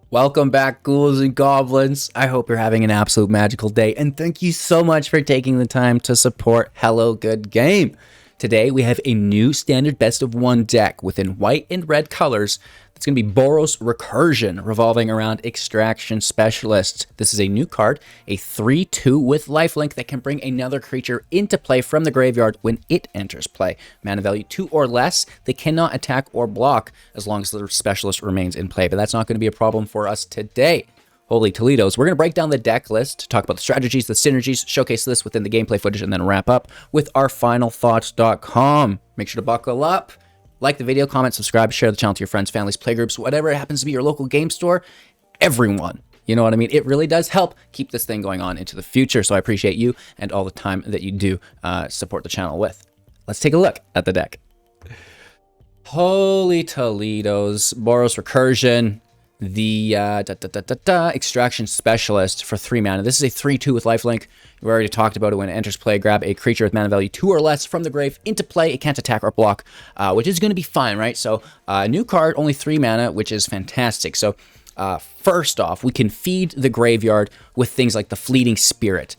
Welcome back, ghouls and goblins. I hope you're having an absolute magical day, and thank you so much for taking the time to support Hello Good Game. Today, we have a new standard best of one deck within white and red colors. It's going to be Boros Recursion, revolving around Extraction Specialist. This is a new card, a 3/2 with lifelink that can bring another creature into play from the graveyard when it enters play. Mana value 2 or less, they cannot attack or block as long as the specialist remains in play, but that's not going to be a problem for us today. Holy Toledos. We're going to break down the deck list, talk about the strategies, the synergies, showcase this within the gameplay footage, and then wrap up with our final thoughts.com. Make sure to buckle up, like the video, comment, subscribe, share the channel to your friends, families, playgroups, whatever it happens to be, your local game store, everyone. You know what I mean? It really does help keep this thing going on into the future, so I appreciate you and all the time that you do support the channel with. Let's take a look at the deck. Holy Toledos. Boros Recursion. The Extraction Specialist for 3 mana. This is a 3/2 with lifelink. We already talked about it. When it enters play, grab a creature with mana value 2 or less from the grave into play. It can't attack or block, which is going to be fine, right? So, new card, only 3 mana, which is fantastic. So, first off, we can feed the graveyard with things like the Fleeting Spirit.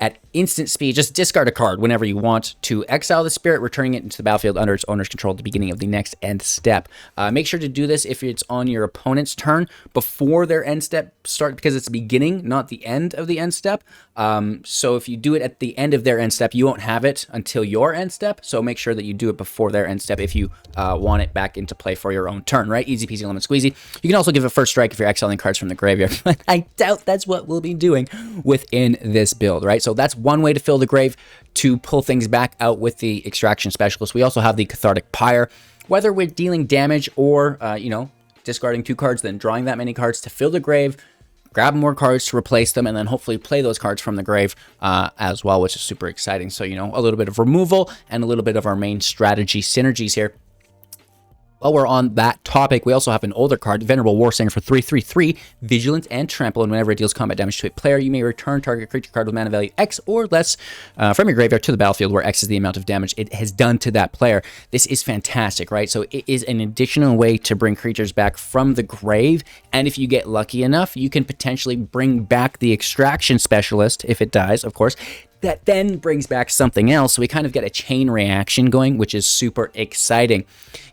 At instant speed, just discard a card whenever you want to exile the spirit, returning it into the battlefield under its owner's control at the beginning of the next end step. Make sure to do this if it's on your opponent's turn before their end step start, because it's the beginning, not the end of the end step. So if you do it at the end of their end step, you won't have it until your end step. So make sure that you do it before their end step if you want it back into play for your own turn, right? Easy peasy lemon squeezy. You can also give a first strike if you're exiling cards from the graveyard, but I doubt that's what we'll be doing within this build, right? So that's one way to fill the grave, to pull things back out with the Extraction Specialist. We also have the Cathartic Pyre. Whether we're dealing damage or, discarding 2 cards, then drawing that many cards to fill the grave, grab more cards to replace them, and then hopefully play those cards from the grave as well, which is super exciting. So, a little bit of removal and a little bit of our main strategy synergies here. While we're on that topic, we also have an older card, Venerable Warsinger for 3/3/3, Vigilance and Trample, and whenever it deals combat damage to a player, you may return target creature card with mana value X or less from your graveyard to the battlefield, where X is the amount of damage it has done to that player. This is fantastic, right? So it is an additional way to bring creatures back from the grave, and if you get lucky enough, you can potentially bring back the Extraction Specialist, if it dies, of course. That then brings back something else, so we kind of get a chain reaction going, which is super exciting.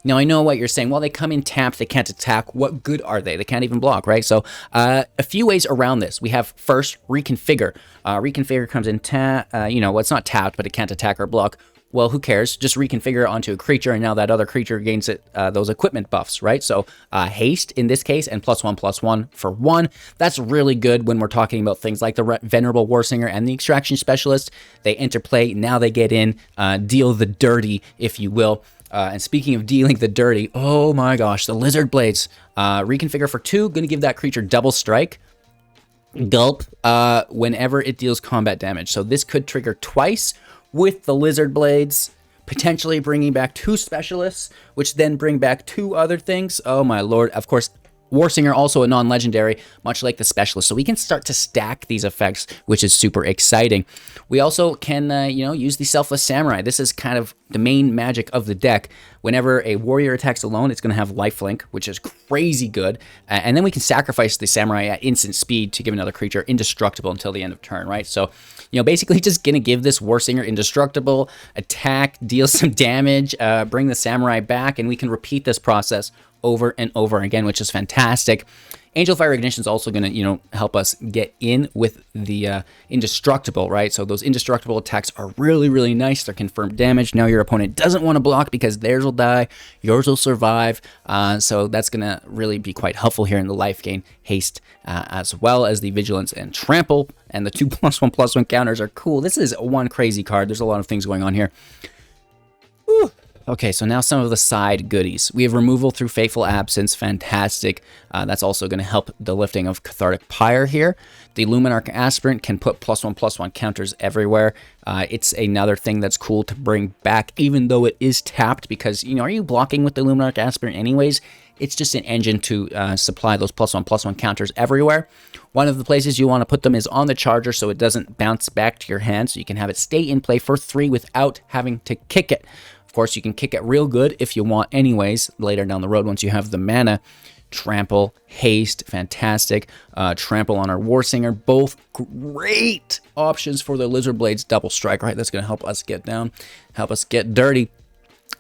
Now, I know what you're saying. Well, they come in tapped, they can't attack. What good are they? They can't even block, right? So, a few ways around this. We have first, Reconfigure. Reconfigure comes in it's not tapped, but it can't attack or block. Well, who cares? Just reconfigure it onto a creature, and now that other creature gains those equipment buffs, right? So haste in this case, and +1/+1 for 1. That's really good when we're talking about things like the Venerable Warsinger and the Extraction Specialist. They interplay, now they get in, deal the dirty, if you will. And speaking of dealing the dirty, oh my gosh, the Lizard Blades. Reconfigure for 2, gonna give that creature double strike. Gulp, whenever it deals combat damage. So this could trigger twice with the Lizard Blades, potentially bringing back 2 specialists, which then bring back 2 other things. Oh my lord. Of course, Warsinger also a non-legendary, much like the specialist. So we can start to stack these effects, which is super exciting. We also can, use the Selfless Samurai. This is kind of the main magic of the deck. Whenever a warrior attacks alone, it's going to have lifelink, which is crazy good. And then we can sacrifice the Samurai at instant speed to give another creature indestructible until the end of turn, right? So, basically just going to give this Warsinger indestructible, attack, deal some damage, bring the Samurai back, and we can repeat this process over and over again, which is fantastic. Angel Fire Ignition is also going to, help us get in with the indestructible, right? So those indestructible attacks are really, really nice. They're confirmed damage. Now your opponent doesn't want to block because theirs will die, yours will survive. So that's going to really be quite helpful here in the life gain, haste, as well as the Vigilance and Trample. And the 2/1/+1 counters are cool. This is one crazy card. There's a lot of things going on here. Whew. Okay, so now some of the side goodies. We have removal through Fateful Absence, fantastic. That's also going to help the lifting of Cathartic Pyre here. The Luminarch Aspirant can put +1/+1 counters everywhere. It's another thing that's cool to bring back, even though it is tapped, because, are you blocking with the Luminarch Aspirant anyways? It's just an engine to supply those +1/+1 counters everywhere. One of the places you want to put them is on the charger so it doesn't bounce back to your hand, so you can have it stay in play for 3 without having to kick it. Of course, you can kick it real good if you want anyways, later down the road once you have the mana. Trample, haste, fantastic. Trample on our Warsinger, both great options for the Lizard Blades double strike, right? That's going to help us get down, help us get dirty.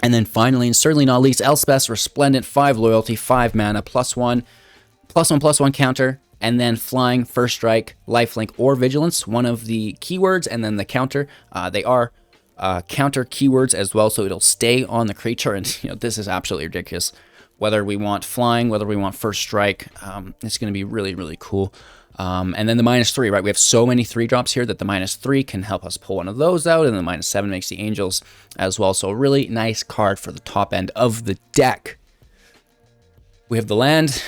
And then finally, and certainly not least, Elspeth's Resplendent, 5 loyalty, 5 mana, +1/+1/+1 counter, and then flying, first strike, lifelink, or vigilance, one of the keywords, and then the counter. They are counter keywords as well, so it'll stay on the creature, and this is absolutely ridiculous. Whether we want flying, whether we want first strike, it's going to be really, really cool. And then the -3, right? We have so many 3-drops here that the -3 can help us pull one of those out, and the -7 makes the Angels as well. So a really nice card for the top end of the deck. We have the land,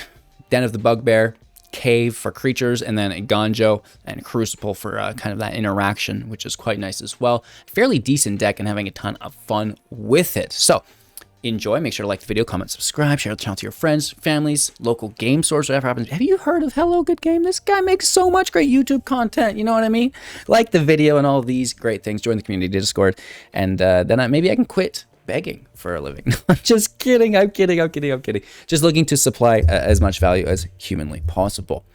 Den of the Bugbear, Cave for creatures, and then a Ganjo and Crucible for kind of that interaction, which is quite nice as well. Fairly decent deck and having a ton of fun with it. So enjoy. Make sure to like the video, comment, subscribe, share the channel to your friends, families, local game stores, whatever happens. Have you heard of Hello Good Game? This guy makes so much great YouTube content. You know what I mean? Like the video and all these great things. Join the community Discord, and then maybe I can quit begging for a living. Just kidding. I'm kidding. Just looking to supply as much value as humanly possible.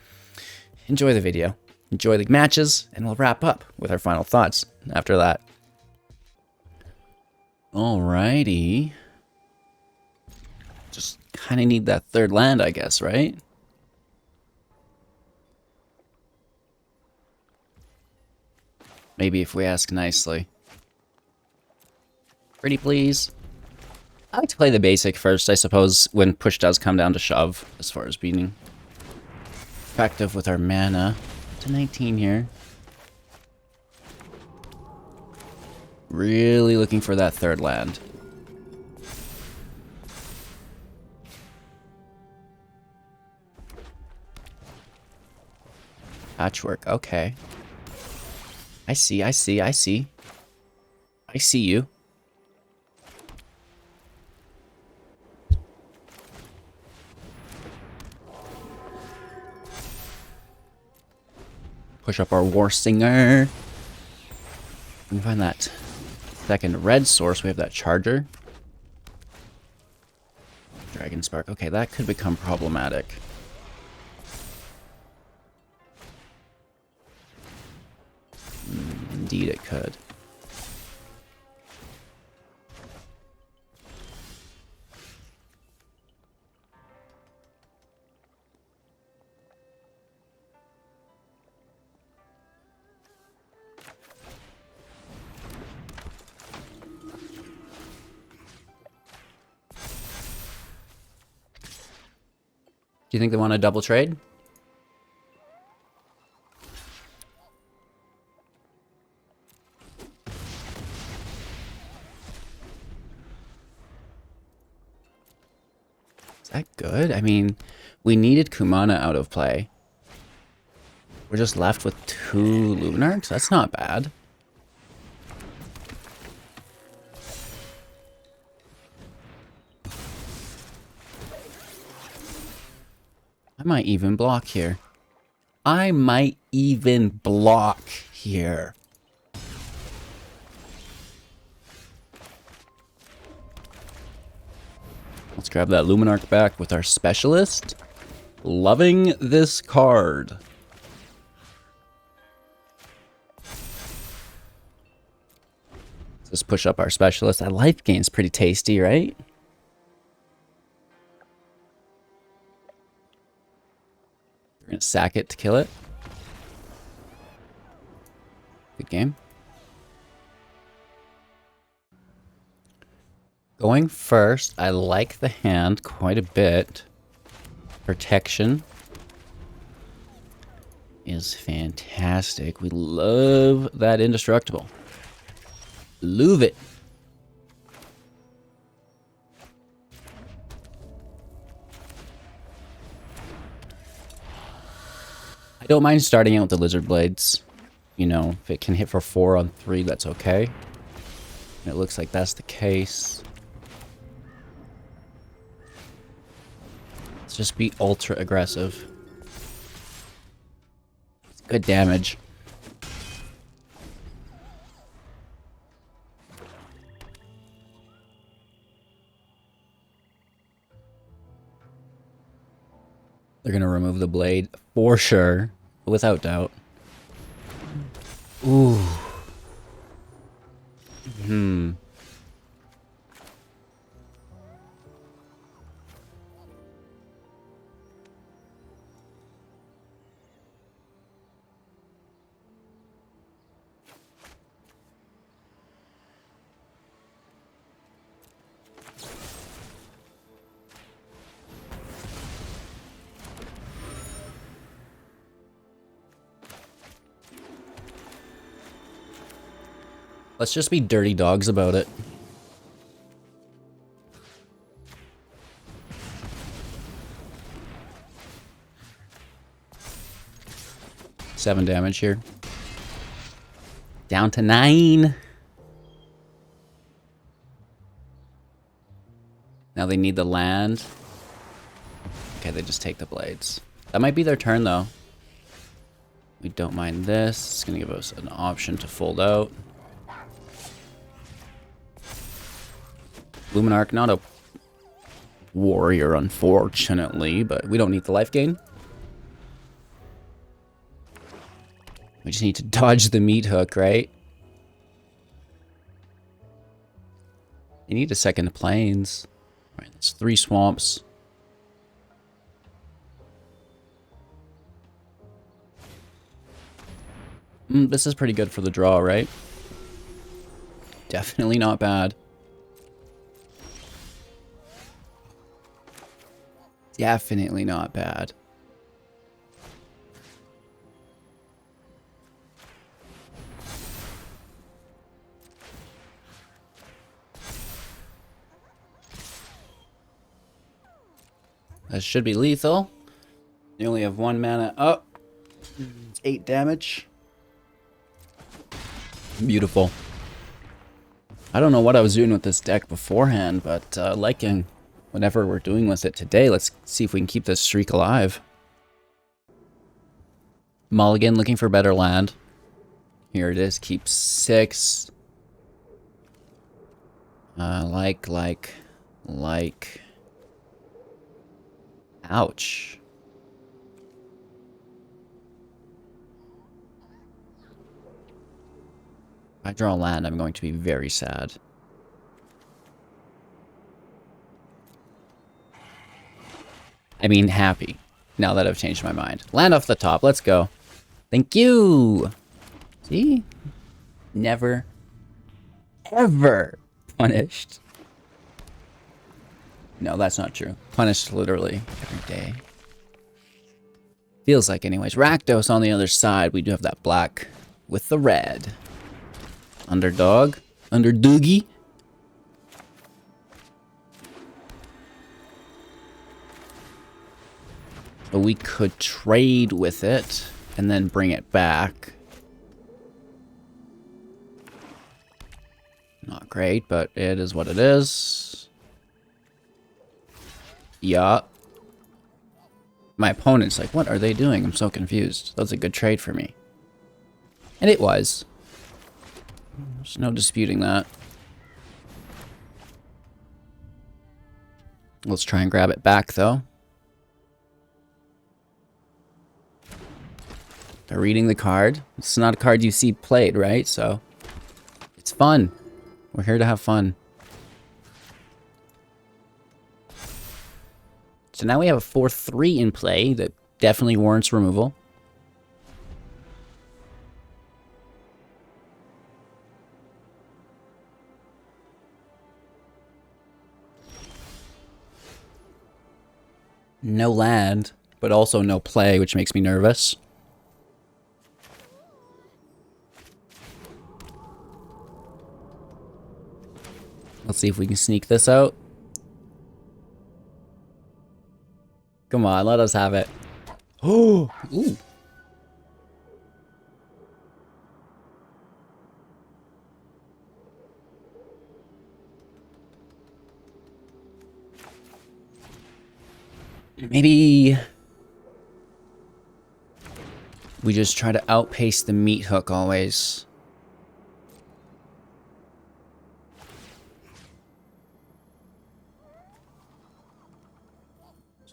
Enjoy the video. Enjoy the matches, and we'll wrap up with our final thoughts after that. Alrighty. Just kind of need that third land, I guess, right? Maybe if we ask nicely. Pretty please. I like to play the basic first, I suppose, when push does come down to shove, as far as being effective with our mana. To 19 here. Really looking for that third land. Patchwork, okay. I see you. Push up our Warsinger. We can find that second red source. We have that Charger. Dragon Spark. Okay, that could become problematic. Indeed it could. Do you think they want to double trade? Is that good? I mean, we needed Kumana out of play. We're just left with 2 Luminarchs? That's not bad. I might even block here. Let's grab that Luminarch back with our Specialist. Loving this card. Let's push up our Specialist. That life gain's pretty tasty, right? We're gonna sack it to kill it. Good game. Going first, I like the hand quite a bit. Protection is fantastic. We love that indestructible. Love it. I don't mind starting out with the Lizard Blades. You know, if it can hit for 4 on 3, that's okay. And it looks like that's the case. Let's just be ultra aggressive. It's good damage. They're going to remove the blade for sure, without doubt. Ooh. Let's just be dirty dogs about it. Seven damage here. Down to 9. Now they need the land. Okay, they just take the blades. That might be their turn, though. We don't mind this. It's going to give us an option to fold out. Luminarch, not a warrior, unfortunately, but we don't need the life gain. We just need to dodge the meat hook, right? You need a second plains. All right, that's 3 swamps. This is pretty good for the draw, right? Definitely not bad. Definitely not bad. That should be lethal. You only have 1 mana up. It's 8 damage. Beautiful. I don't know what I was doing with this deck beforehand, but liking whatever we're doing with it today. Let's see if we can keep this streak alive. Mulligan, looking for better land. Here it is. Keep 6. Like. Ouch. If I draw land, I'm going to be very sad. I mean, happy. Now that I've changed my mind. Land off the top. Let's go. Thank you. See? Never, ever punished. No, that's not true. Punished literally every day. Feels like anyways. Rakdos on the other side. We do have that black with the red. Underdog. Underdoogie. But we could trade with it and then bring it back. Not great, but it is what it is. Yeah. My opponent's like, what are they doing? I'm so confused. That was a good trade for me. And it was. There's no disputing that. Let's try and grab it back, though. They're reading the card. It's not a card you see played, right? So, it's fun. We're here to have fun. So now we have a 4-3 in play that definitely warrants removal. No land, but also no play, which makes me nervous. Let's see if we can sneak this out. Come on, let us have it. Oh, ooh. Maybe we just try to outpace the meat hook always.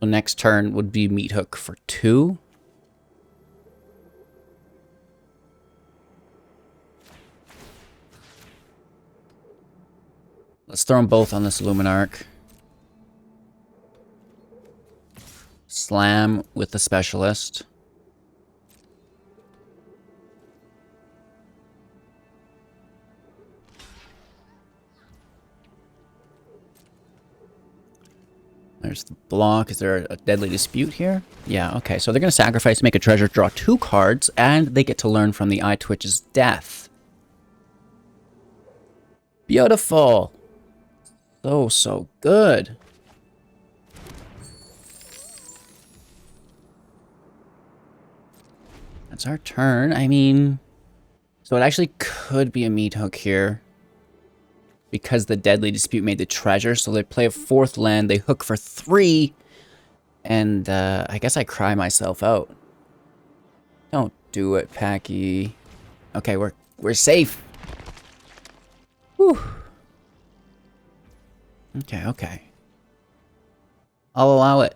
So next turn would be Meat Hook for 2. Let's throw them both on this Luminarch. Slam with the Specialist. There's the block. Is there a Deadly Dispute here? Yeah, okay. So they're going to sacrifice, make a treasure, draw 2 cards, and they get to learn from the Eye Twitch's death. Beautiful. So good. That's our turn. I mean, so it actually could be a Meat Hook here. Because the Deadly Dispute made the treasure, so they play a 4th land, they hook for 3, and I guess I cry myself out. Don't do it, Packy. Okay, we're safe. Whew. Okay. I'll allow it.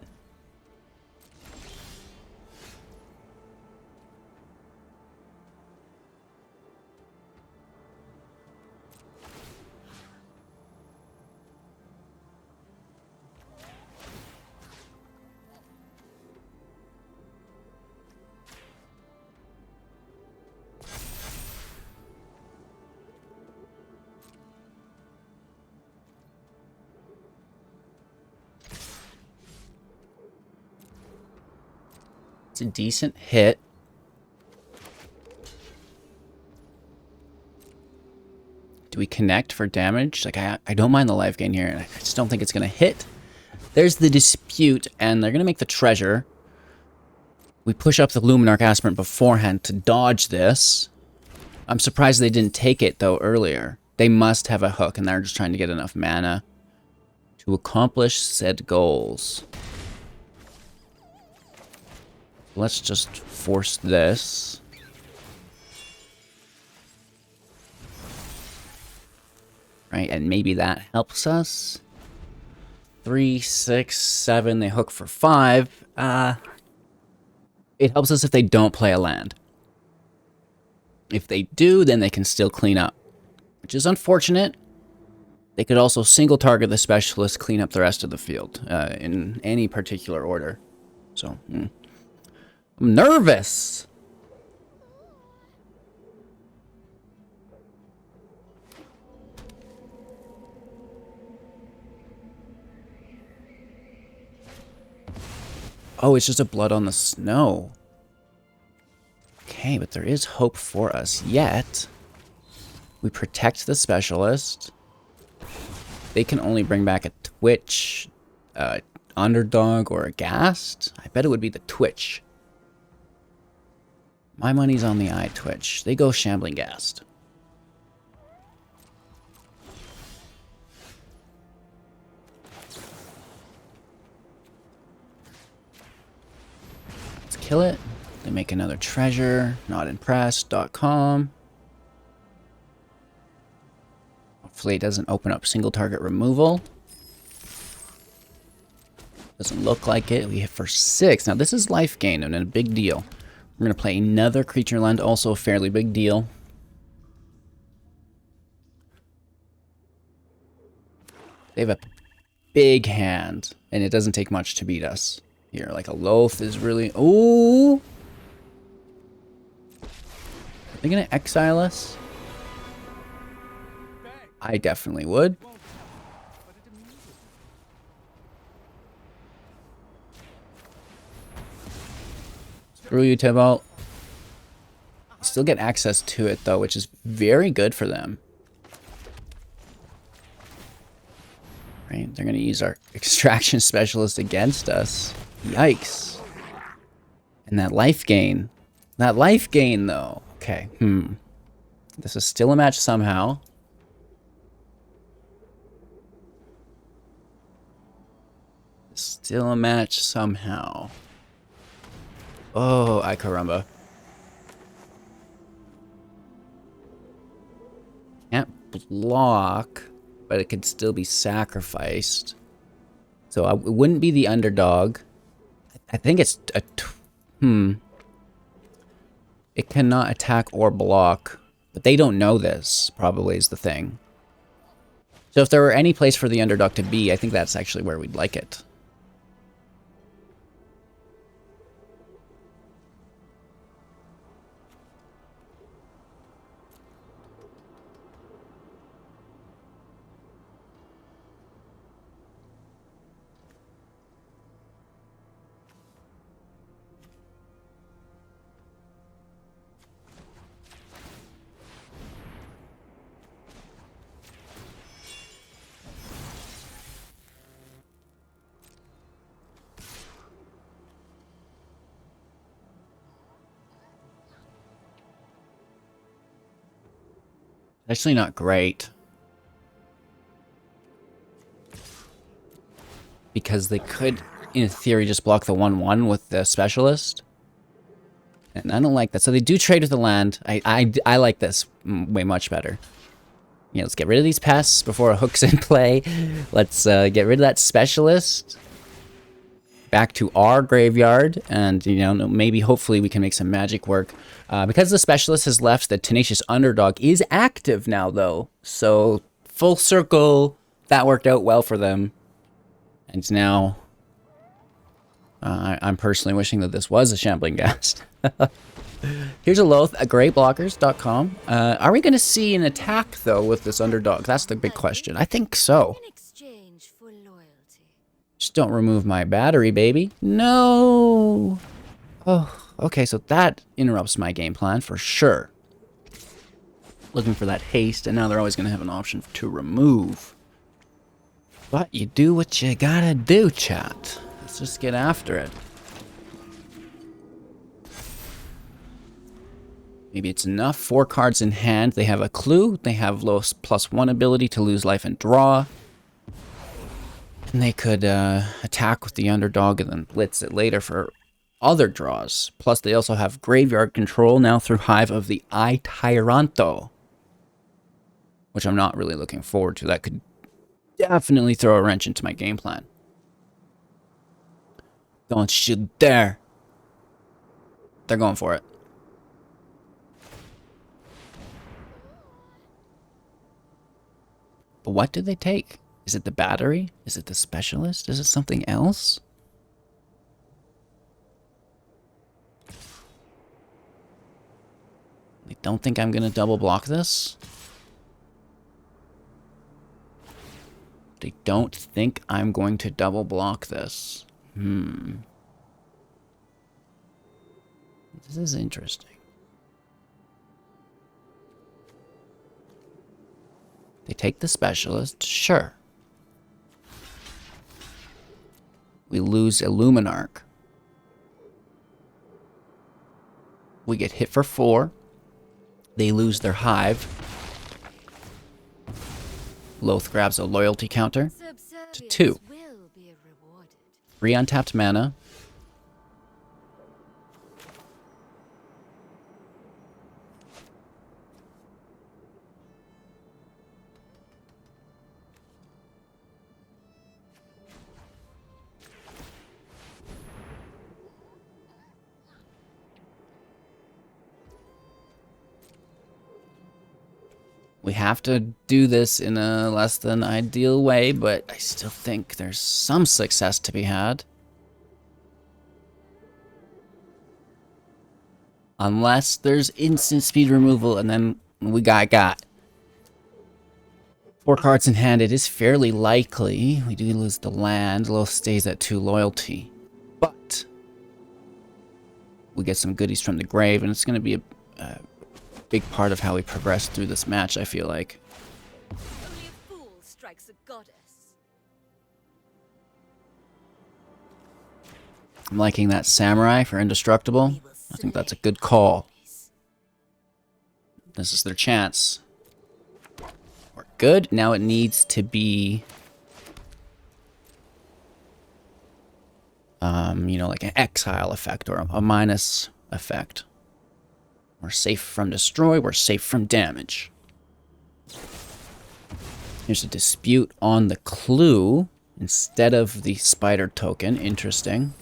It's a decent hit. Do we connect for damage? Like, I don't mind the life gain here. I just don't think it's going to hit. There's the Dispute, and they're going to make the treasure. We push up the Luminarch Aspirant beforehand to dodge this. I'm surprised they didn't take it, though, earlier. They must have a hook, and they're just trying to get enough mana to accomplish said goals. Let's just force this. Right, and maybe that helps us. 3, 6, 7, they hook for 5. It helps us if they don't play a land. If they do, then they can still clean up, which is unfortunate. They could also single target the Specialist, clean up the rest of the field in any particular order. So, I'm nervous. Oh, it's just a blood on the snow. Okay, but there is hope for us yet. We protect the Specialist. They can only bring back a Twitch, Underdog, or a Ghast. I bet it would be the Twitch. My money's on the Eye Twitch. They go Shambling Ghast. Let's kill it. They make another treasure. Notimpressed.com. Hopefully it doesn't open up single target removal. Doesn't look like it. We hit for 6. Now this is life gain and a big deal. We're going to play another creature land, also a fairly big deal. They have a big hand, and it doesn't take much to beat us. Here, like a Loath is really... Ooh! Are they going to exile us? I definitely would. Screw you, Tybalt. Still get access to it, though, which is very good for them. Right? They're going to use our Extraction Specialist against us. Yikes. And that life gain. That life gain, though. Okay. This is still a match somehow. Still a match somehow. Oh, ay caramba. Can't block, but it could still be sacrificed. So it wouldn't be the underdog. I think it's a... It cannot attack or block. But they don't know this, probably, is the thing. So if there were any place for the underdog to be, I think that's actually where we'd like it. Actually not great. Because they could, in theory, just block the 1/1 with the specialist. And I don't like that. So they do trade with the land. I like this way much better. Yeah, let's get rid of these pests before a hook's in play. Let's get rid of that specialist. Back to our graveyard. And, you know, maybe hopefully we can make some magic work. Because the specialist has left, the tenacious underdog is active now, though. So, full circle, that worked out well for them. And now, I'm personally wishing that this was a Shambling Ghast. Here's a Loath at greyblockers.com. Are we going to see an attack, though, with this underdog? That's the big question. I think so. Just don't remove my battery, baby. No! Oh. Okay, so that interrupts my game plan for sure. Looking for that haste, and now they're always going to have an option to remove. But you do what you gotta do, chat. Let's just get after it. Maybe it's enough. 4 cards in hand. They have a clue. They have +1 ability to lose life and draw. And they could attack with the underdog and then blitz it later for other draws. Plus, they also have graveyard control now through Hive of the I Tyranto, which I'm not really looking forward to. That could definitely throw a wrench into my game plan. Don't you dare. They're going for it. But what did they take? Is it the battery? Is it the specialist? Is it something else? They don't think I'm going to double block this. They don't think I'm going to double block this. This is interesting. They take the specialist, sure. We lose Illuminarch. We get hit for 4. They lose their Hive. Loath grabs a loyalty counter to 2. 3 untapped mana. We have to do this in a less than ideal way, but I still think there's some success to be had. Unless there's instant speed removal, and then we got 4 cards in hand. It is fairly likely we do lose the land. Loath stays at 2 loyalty. But we get some goodies from the grave, and it's going to be a big part of how we progress through this match, I feel like. Only a fool strikes a goddess. I'm liking that Samurai for indestructible. I think that's a good call. This is their chance. We're good. Now it needs to be you know, like an exile effect or a minus effect. We're safe from destroy, we're safe from damage. Here's a dispute on the clue instead of the spider token. Interesting.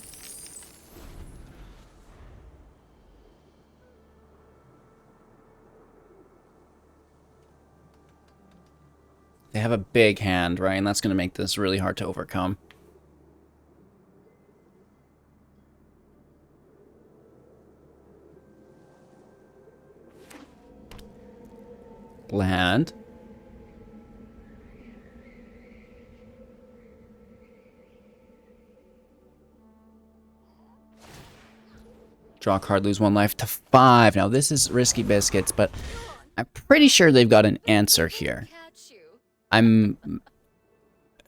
They have a big hand, right? And that's going to make this really hard to overcome. Land. Draw a card, lose 1 life to 5. Now, this is risky biscuits, but I'm pretty sure they've got an answer here. I'm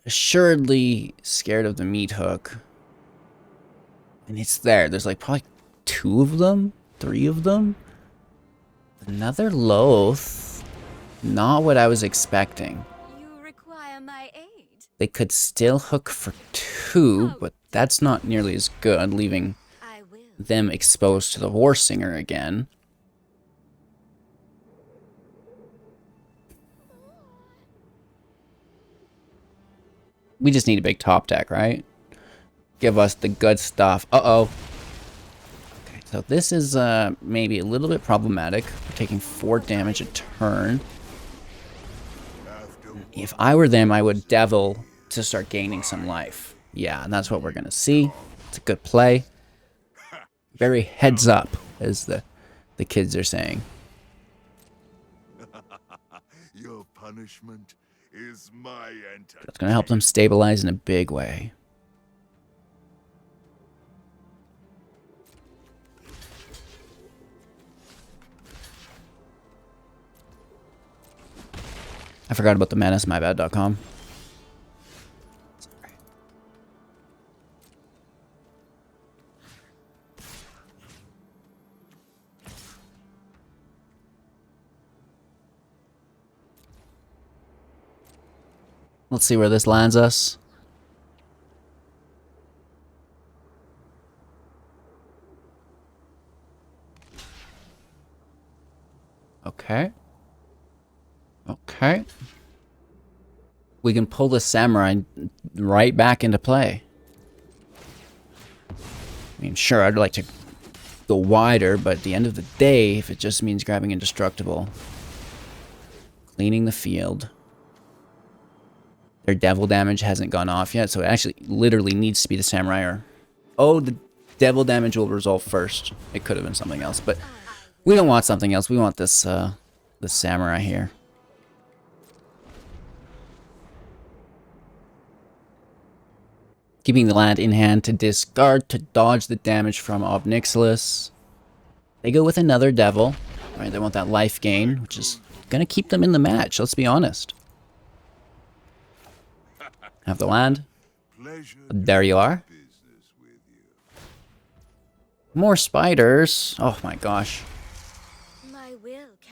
assuredly scared of the meat hook. And it's there. There's like probably 2 of them, 3 of them. Another Loath. Not what I was expecting. You require my aid. They could still hook for 2, but that's not nearly as good, leaving I will. them exposed to the Warsinger again. We just need a big top deck, right? Give us the good stuff. Uh-oh. Okay, so this is maybe a little bit problematic. We're taking 4 damage a turn. If I were them, I would Devil to start gaining some life. Yeah, and that's what we're going to see. It's a good play. Very heads up, as the kids are saying. Your punishment is my entertainment. That's going to help them stabilize in a big way. I forgot about the menace, mybad.com. Sorry. Let's see where this lands us. Okay. Okay. We can pull the Samurai right back into play. I mean, sure, I'd like to go wider, but at the end of the day, if it just means grabbing indestructible, cleaning the field. Their devil damage hasn't gone off yet, so it actually literally needs to be the Samurai or... Oh, the devil damage will resolve first. It could have been something else, but we don't want something else. We want this, this Samurai here. Keeping the land in hand to discard to dodge the damage from Ob Nixilis. They go with another devil. Right, they want that life gain, which is going to keep them in the match, let's be honest. Have the land. There you are. More spiders. Oh my gosh.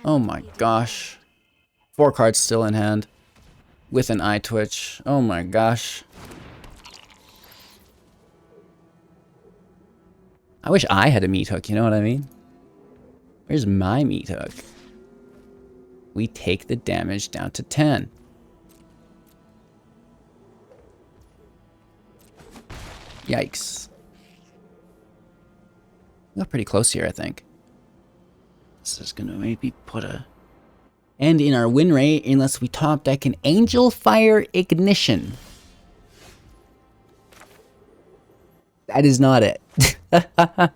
Oh my gosh. 4 cards still in hand. With an eye twitch. Oh my gosh. I wish I had a meat hook, you know what I mean? Where's my meat hook? We take the damage down to 10. Yikes. We got pretty close here, I think. This is gonna maybe put a end in our win rate unless we top deck an Angel Fire Ignition. That is not it. That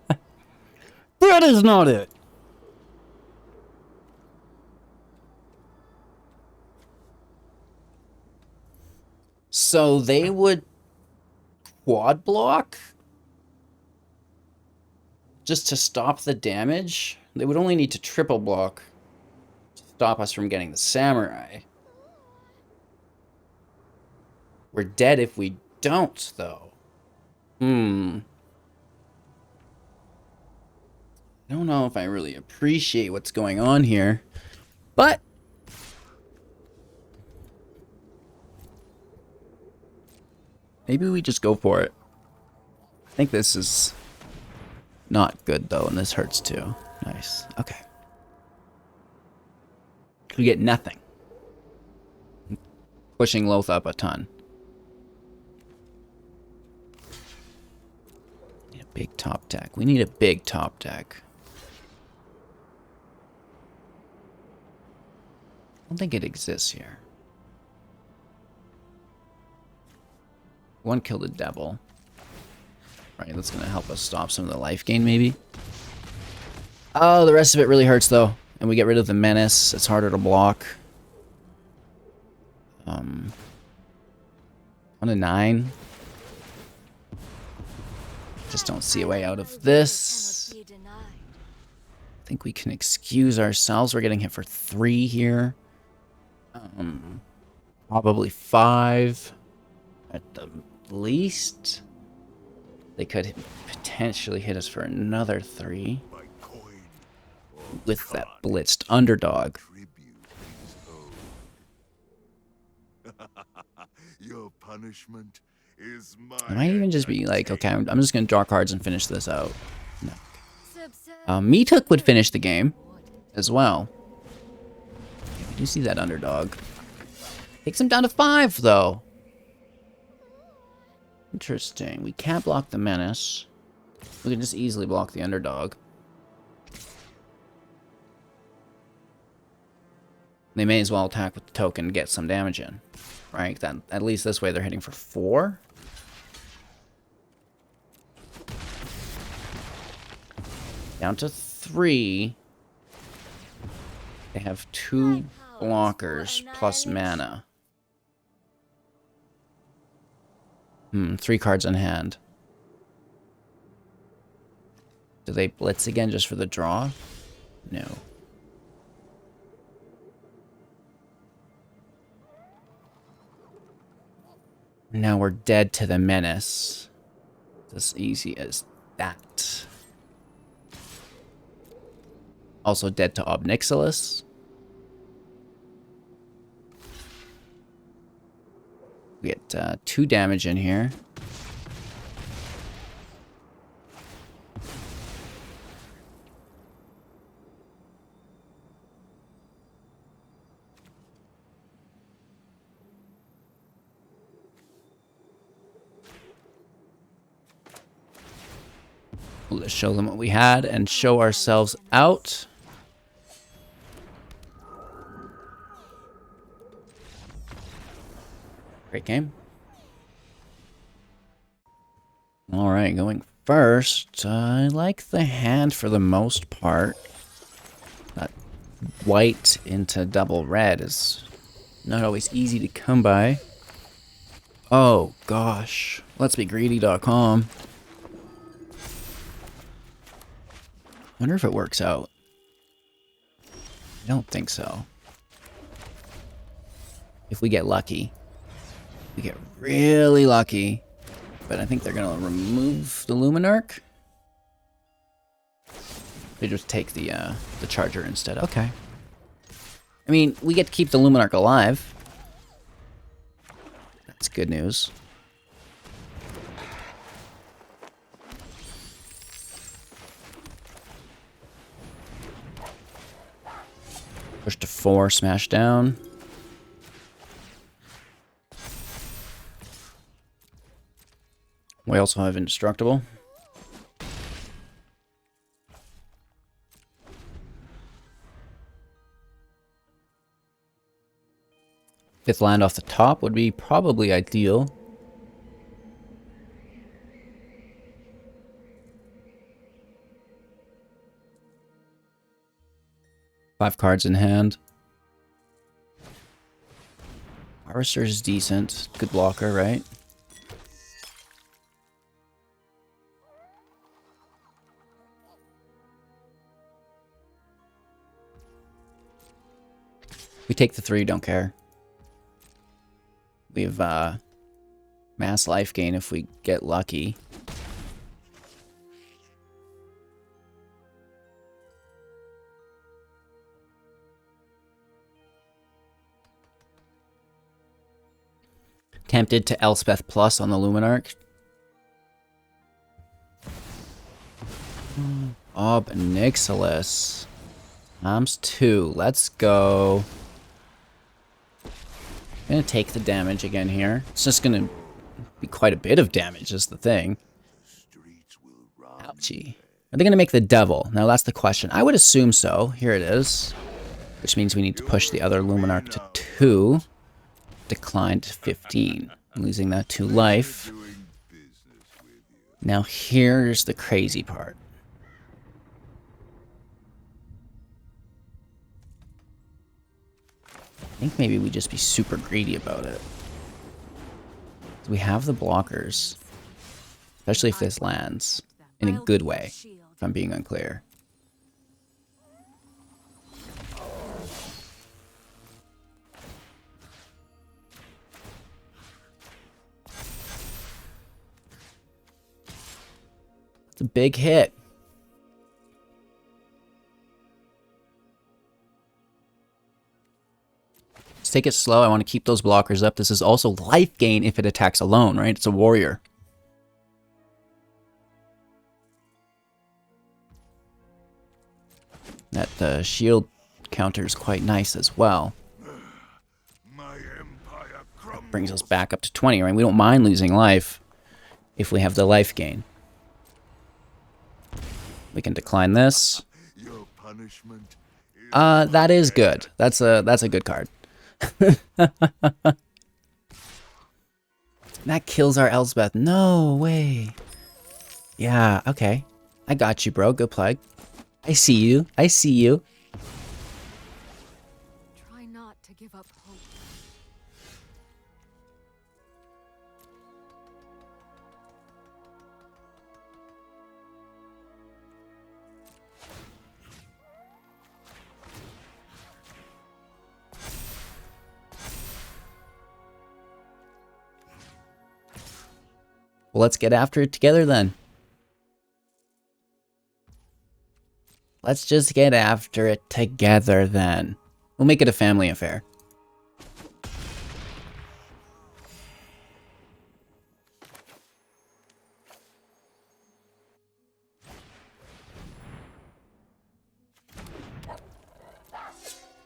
is not it. So they would quad block just to stop the damage. They would only need to triple block to stop us from getting the Samurai. We're dead if we don't, though. I don't know if I really appreciate what's going on here, but maybe we just go for it. I think this is not good though, and this hurts too. Nice. Okay. We get nothing. Pushing Loath up a ton. Big top deck. We need a big top deck. I don't think it exists here. One kill the devil. Right, that's gonna help us stop some of the life gain, maybe. Oh, the rest of it really hurts, though. And we get rid of the menace. It's harder to block. 1 to 9. Just don't see a way out of this. I think we can excuse ourselves. We're getting hit for 3 here. Probably 5 at the least. They could potentially hit us for another 3 with that blitzed underdog. Your punishment is my I might even just be like, okay, I'm just going to draw cards and finish this out. No. Meatook would finish the game as well. Yeah, we do see that underdog. Takes him down to 5, though. Interesting. We can't block the menace. We can just easily block the underdog. They may as well attack with the token and get some damage in. Right? That, at least this way they're hitting for 4. Down to 3. They have 2 blockers plus mana. 3 cards in hand. Do they blitz again just for the draw? No. Now we're dead to the menace. It's as easy as that. Also dead to Obnixilis. We get 2 damage in here. We'll just show them what we had and show ourselves out. Great game. All right, going first. I like the hand for the most part. That white into double red is not always easy to come by. Oh, gosh. Let's be greedy.com. Wonder if it works out. I don't think so. If we get lucky. We get really lucky. But I think they're going to remove the Luminarch. They just take the Charger instead. Okay. I mean, we get to keep the Luminarch alive. That's good news. Push to 4, smash down. We also have indestructible. Fifth land off the top would be probably ideal. Five cards in hand. Harvester is decent. Good blocker, right? We take the 3, don't care. We have mass life gain if we get lucky. Tempted to Elspeth Plus on the Luminarch. Obnixilis. Arms 2. Let's go. Gonna take the damage again here. It's just gonna be quite a bit of damage is the thing. Ouchie. Are they gonna make the devil? Now that's the question. I would assume so. Here it is. Which means we need to push the other Luminarch to 2. Decline to 15. Losing that to life. Doing business with you. Now here's the crazy part. I think maybe we just be super greedy about it. We have the blockers. Especially if this lands. In a good way, if I'm being unclear. It's a big hit. Let's take it slow. I want to keep those blockers up. This is also life gain if it attacks alone, right? It's a warrior. That shield counter is quite nice as well. My empire crumbles. Brings us back up to 20, right? We don't mind losing life if we have the life gain. We can decline this. Your punishment is That is good. That's a good card. That kills our Elspeth. No way. Yeah, okay. I got you, bro. Good play. I see you. I see you. Try not to give up hope. Well, let's get after it together then. Let's just get after it together then. We'll make it a family affair.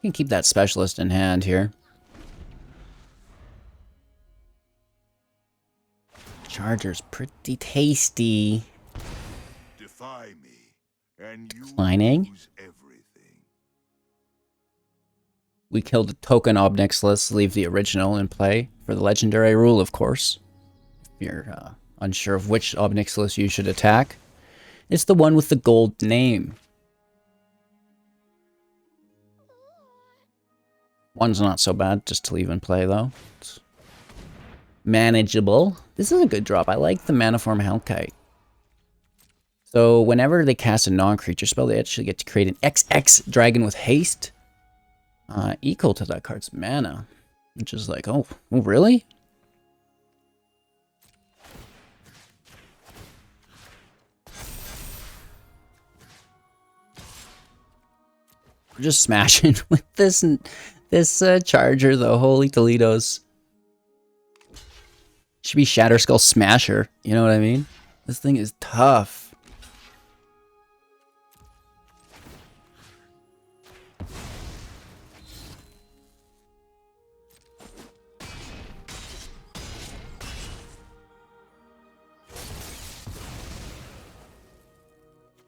You can keep that specialist in hand here. Charger's pretty tasty. defy me, and you Declining. lose everything. We killed a token Obnixilis, leave the original in play for the legendary rule, of course. If you're unsure of which Obnixilis you should attack, it's the one with the gold name. One's not so bad, just to leave in play though. It's manageable. This is a good drop. I like the Maniform Hellkite. So whenever they cast a non-creature spell, they actually get to create an XX dragon with haste. Equal to that card's mana. Which is like, oh really? We're just smashing with this Charger though. Holy Toledos. Should be Shatter Skull Smasher. You know what I mean? This thing is tough.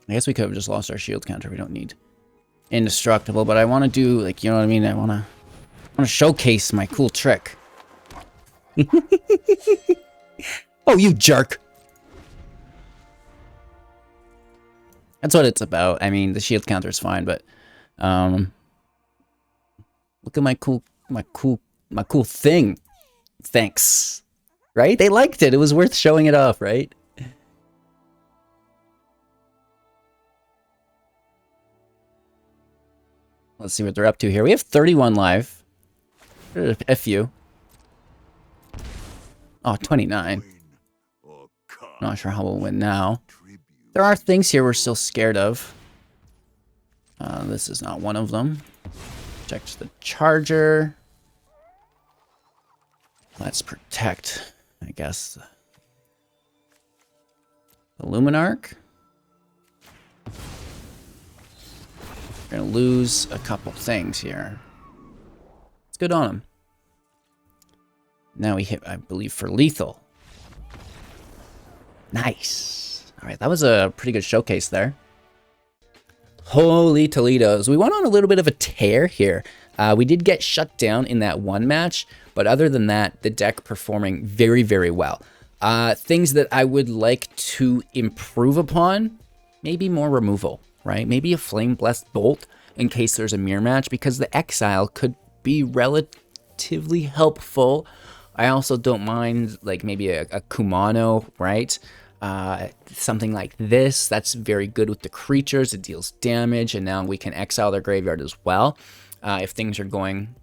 I guess we could have just lost our shield counter. We don't need indestructible, but I want to do, like, you know what I mean? I want to showcase my cool trick. Oh, you jerk. That's what it's about. I mean, the shield counter is fine, but look at my cool thing. Thanks. Right? They liked it. It was worth showing it off, right? Let's see what they're up to here. We have 31 live. A few. Oh, 29. Not sure how we'll win now. There are things here we're still scared of. This is not one of them. Check the Charger. Let's protect, I guess, the Luminarch. We're gonna lose a couple things here. It's good on him. Now we hit, I believe, for lethal. Nice. All right, that was a pretty good showcase there. Holy Toledos. We went on a little bit of a tear here. We did get shut down in that one match, but other than that, the deck performing very, very well. Things that I would like to improve upon, maybe more removal, right? Maybe a Flame Blessed Bolt in case there's a mirror match, because the Exile could be relatively helpful. I also don't mind like maybe a Kumano, right? Something like this, that's very good with the creatures. It deals damage, and now we can exile their graveyard as well. If things are going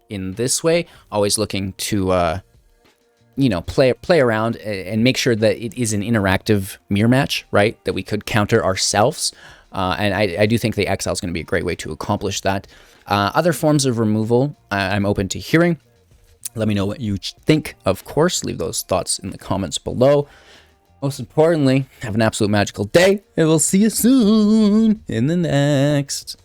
in this way, always looking to you know, play around and make sure that it is an interactive mirror match, right? That we could counter ourselves. And I do think the exile is going to be a great way to accomplish that. Other forms of removal, I'm open to hearing. Let me know what you think, of course. Leave those thoughts in the comments below. Most importantly, have an absolute magical day, and we'll see you soon in the next.